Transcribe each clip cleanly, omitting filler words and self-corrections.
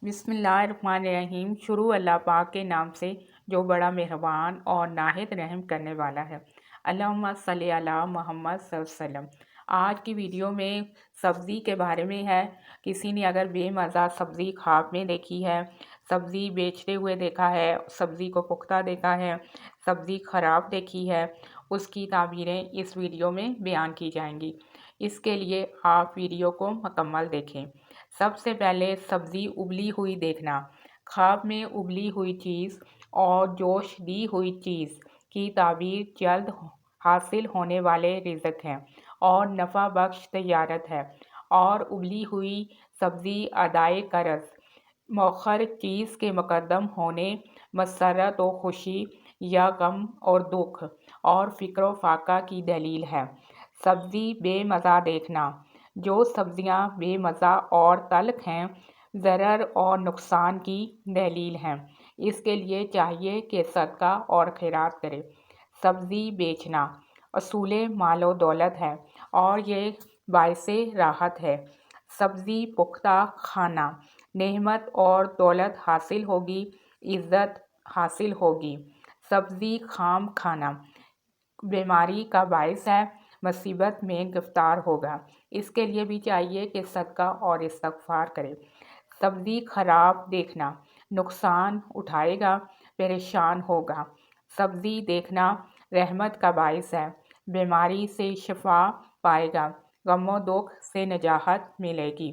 بسم اللہ الرحمن الرحیم۔ شروع اللہ پاک کے نام سے جو بڑا مہربان اور نہایت رحم کرنے والا ہے۔ اللہم صلی علی محمد صلی اللہ علیہ وسلم۔ آج کی ویڈیو میں سبزی کے بارے میں ہے۔ کسی نے اگر بے مزہ سبزی خواب میں دیکھی ہے، سبزی بیچتے ہوئے دیکھا ہے، سبزی کو پختہ دیکھا ہے، سبزی خراب دیکھی ہے، اس کی تعبیریں اس ویڈیو میں بیان کی جائیں گی۔ اس کے لیے آپ ویڈیو کو مکمل دیکھیں۔ سب سے پہلے سبزی ابلی ہوئی دیکھنا۔ خواب میں ابلی ہوئی چیز اور جوش دی ہوئی چیز کی تعبیر جلد حاصل ہونے والے رزق ہے اور نفع بخش تجارت ہے، اور ابلی ہوئی سبزی ادائے قرض، مؤخر چیز کے مقدم ہونے، مسرت و خوشی یا غم اور دکھ اور فکر و فاقہ کی دلیل ہے۔ سبزی بے مزہ دیکھنا۔ جو سبزیاں بے مزہ اور تلخ ہیں، ضرر اور نقصان کی دلیل ہیں۔ اس کے لیے چاہیے کہ صدقہ اور خیرات کرے۔ سبزی بیچنا اصول مال و دولت ہے اور یہ باعث راحت ہے۔ سبزی پختہ کھانا، نعمت اور دولت حاصل ہوگی، عزت حاصل ہوگی۔ سبزی خام کھانا بیماری کا باعث ہے، مصیبت میں گرفتار ہوگا۔ اس کے لیے بھی چاہیے کہ صدقہ اور استغفار کرے۔ سبزی خراب دیکھنا، نقصان اٹھائے گا، پریشان ہوگا۔ سبزی دیکھنا رحمت کا باعث ہے، بیماری سے شفا پائے گا، غم و دکھ سے نجات ملے گی۔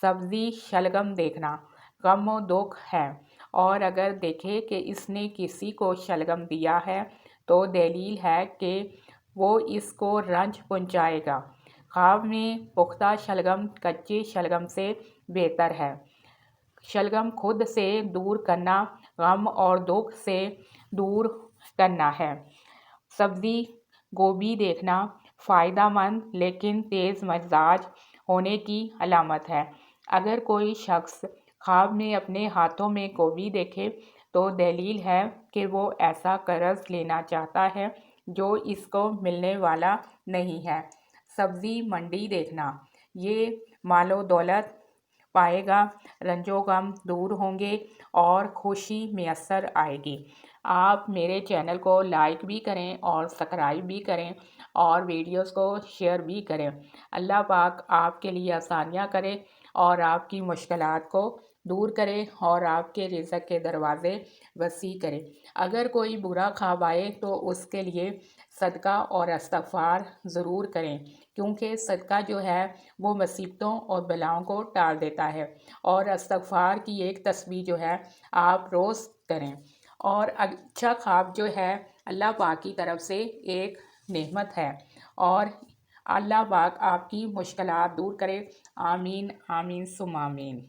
سبزی شلگم دیکھنا، غم و دکھ ہے، اور اگر دیکھے کہ اس نے کسی کو شلگم دیا ہے تو دلیل ہے کہ وہ اس کو رنج پہنچائے گا۔ خواب میں پختہ شلگم کچے شلگم سے بہتر ہے۔ شلگم خود سے دور کرنا غم اور دکھ سے دور کرنا ہے۔ سبزی گوبھی دیکھنا فائدہ مند لیکن تیز مزاج ہونے کی علامت ہے۔ اگر کوئی شخص خواب میں اپنے ہاتھوں میں گوبھی دیکھے تو دلیل ہے کہ وہ ایسا قرض لینا چاہتا ہے جو اس کو ملنے والا نہیں ہے۔ سبزی منڈی دیکھنا، یہ مال و دولت پائے گا، رنج و غم دور ہوں گے اور خوشی میسر آئے گی۔ آپ میرے چینل کو لائک بھی کریں اور سبسکرائب بھی کریں اور ویڈیوز کو شیئر بھی کریں۔ اللہ پاک آپ کے لیے آسانیاں کرے اور آپ کی مشکلات کو دور کرے اور آپ کے رزق کے دروازے وسیع کرے۔ اگر کوئی برا خواب آئے تو اس کے لیے صدقہ اور استغفار ضرور کریں، کیونکہ صدقہ جو ہے وہ مصیبتوں اور بلاؤں کو ٹال دیتا ہے، اور استغفار کی ایک تسبیح جو ہے آپ روز کریں۔ اور اچھا خواب جو ہے اللہ پاک کی طرف سے ایک نعمت ہے، اور اللہ پاک آپ کی مشکلات دور کرے۔ آمین آمین ثم آمین۔